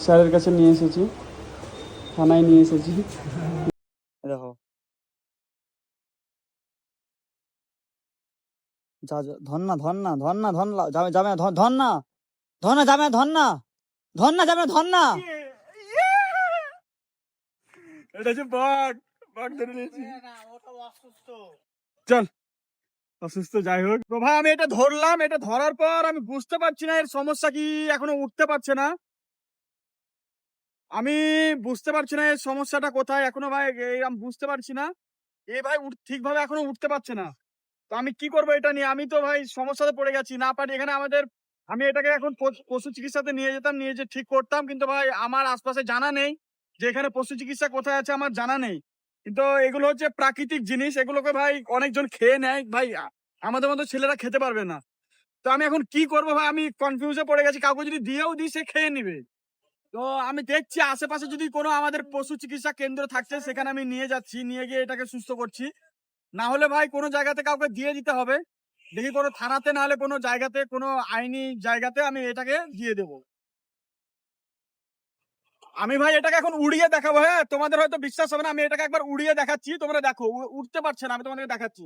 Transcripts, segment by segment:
স্যারের কাছে নিয়ে এসেছি, থানায় নিয়ে এসেছি। দেখো যা ধর না ধর না ধর না ধর না যাবে যাবে ধর না ধর না যাবে ধর না ধর না যাবে ধর না। এটা হচ্ছে বাঘ, বাঘ ধরে নিয়েছি। চল অসুস্থ যাই হোক তো ভাই, আমি এটা ধরলাম। এটা ধরার পর আমি বুঝতে পারছি না এর সমস্যা কি, এখনো উঠতে পারছে না। আমি বুঝতে পারছি না এর সমস্যাটা কোথায় এখনো ভাই, আমি বুঝতে পারছি না। এ ভাই ঠিকভাবে এখনো উঠতে পারছে না। তো আমি কি করবো এটা নিয়ে? আমি তো ভাই সমস্যাতে পড়ে গেছি, না পারি এখানে আমাদের। আমি এটাকে এখন পশু চিকিৎসাতে নিয়ে যেতাম, নিয়ে যে ঠিক করতাম, কিন্তু ভাই আমার আশপাশে জানা নেই যে এখানে পশু চিকিৎসা কোথায় আছে, আমার জানা নেই। কিন্তু এগুলো হচ্ছে প্রাকৃতিক জিনিস, এগুলোকে ভাই অনেকজন খেয়ে নেয় ভাই, আমাদের মতো ছেলেরা খেতে পারবে না। তো আমি এখন কি করবো ভাই, আমি কনফিউজে পড়ে গেছি। কাউকে যদি দিয়েও দিই সে খেয়ে নিবে। তো আমি দেখছি আশেপাশে যদি কোনো আমাদের পশু চিকিৎসা কেন্দ্র থাকছে সেখানে আমি নিয়ে যাচ্ছি, নিয়ে গিয়ে এটাকে সুস্থ করছি। না হলে ভাই কোনো জায়গাতে কাউকে দিয়ে দিতে হবে, দেখি কোনো থানাতে, না হলে কোনো জায়গাতে, কোনো আইনি জায়গাতে আমি এটাকে দিয়ে দেবো। আমি ভাই এটাকে এখন উড়িয়ে দেখাবো। হ্যাঁ, তোমাদের হয়তো বিশ্বাস হবে না, আমি এটাকে একবার উড়িয়ে দেখাচ্ছি, তোমরা দেখো। উঠতে পারছে না, আমি তোমাদের দেখাচ্ছি।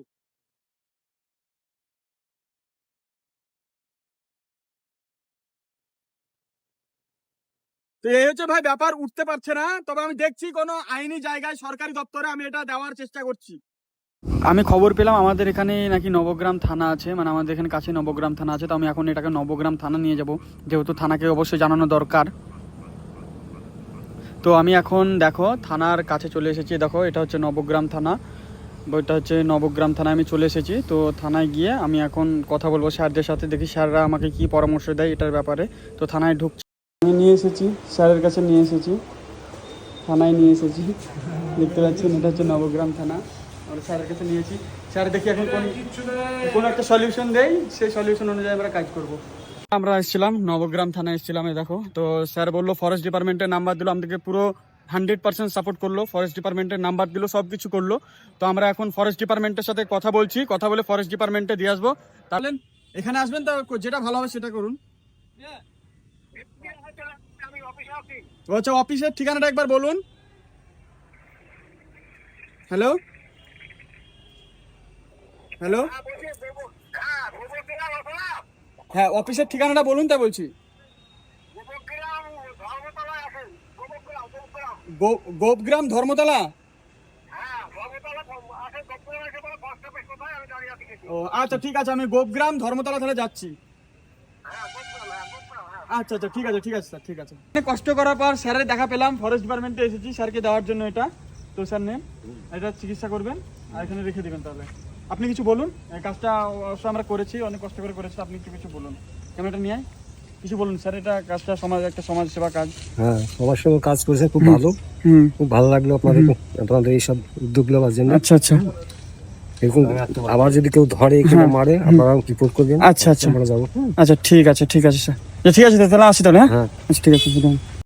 তো এই হচ্ছে ভাই ব্যাপার, উঠতে পারছে না। তবে আমি দেখছি কোনো আইনি জায়গায়, সরকারি দপ্তরে আমি এটা দেওয়ার চেষ্টা করছি। আমি খবর পেলাম আমাদের এখানে নাকি নবগ্রাম থানা আছে, মানে আমাদের এখানে কাছে নবগ্রাম থানা আছে। তো আমি এখন এটাকে নবগ্রাম থানা নিয়ে যাব, যেহেতু থানাকে অবশ্যই জানানো দরকার। তো আমি এখন দেখো থানার কাছে চলে এসেছি। দেখো এটা হচ্ছে নবগ্রাম থানা, এটা হচ্ছে নবগ্রাম থানায় আমি চলে এসেছি। তো থানায় গিয়ে আমি এখন কথা বলবো স্যারদের সাথে, দেখি স্যাররা আমাকে কি পরামর্শ দেয় এটার ব্যাপারে। তো থানায় ঢুকছি, আমি নিয়ে এসেছি স্যারের কাছে নিয়ে এসেছি, থানায় নিয়ে এসেছি। দেখতে পাচ্ছেন এটা হচ্ছে নবগ্রাম থানা, আমরা স্যারের কাছে নিয়েছি। স্যার দেখি এখন কোন একটা সলিউশন দেয়, সেই সলিউশন অনুযায়ী আমরা কাজ করব। আমরা এসেছিলাম নবগ্রাম থানায় এসেছিলাম, দেখো। তো স্যার বললো ফরেস্ট ডিপার্টমেন্টের নাম্বার দিল আমাদেরকে, পুরো 100% সাপোর্ট করলো। ফরেস্ট ডিপার্টমেন্টের নাম্বার দিল, সব কিছু করলো। তো আমরা এখন ফরেস্ট ডিপার্টমেন্টের সাথে কথা বলছি, কথা বলে ফরেস্ট ডিপার্টমেন্টে দিয়ে আসবো। তাহলে এখানে আসবেন, তো যেটা ভালো হবে সেটা করুন। আচ্ছা, অফিসের ঠিকানাটা একবার বলুন। হ্যালো হ্যালো, হ্যাঁ অফিসের ঠিকানাটা বলুন, তাই বলছি। গোপগ্রাম ধর্মতলা। ও আচ্ছা ঠিক আছে, আমি গোপগ্রাম ধর্মতলা তাহলে যাচ্ছি। আচ্ছা আচ্ছা ঠিক আছে, ঠিক আছে স্যার, ঠিক আছে। কষ্ট করার পর স্যারের দেখা পেলাম, ফরেস্ট ডিপার্টমেন্টে এসেছি স্যারকে দেওয়ার জন্য এটা। তো স্যার নেন, এটা চিকিৎসা করবেন আর এখানে রেখে দেবেন। তাহলে আপনি কিছু বলুন, এই কাজটা অবশ্য আমরা করেছি, অনেক কষ্ট করে করেছি। আপনি কিছু বলুন, ক্যামেরাটা নিয়ে কিছু বলুন স্যার। এটা কাজটা একটা সমাজ সেবা কাজ। হ্যাঁ, সবার সঙ্গে কাজ করেছে, খুব ভালো। খুব ভালো লাগলো আপনাদের এইসব উদ্যোগ নেওয়ার জন্য। আচ্ছা আচ্ছা, এরকম আবার যদি কেউ ধরে মারে, আপনারা রিপোর্ট করবেন। আচ্ছা আচ্ছা, আমরা যাবো। আচ্ছা ঠিক আছে, ঠিক আছে স্যার, ঠিক আছে তাহলে আসি তাহলে। হ্যাঁ আচ্ছা ঠিক আছে।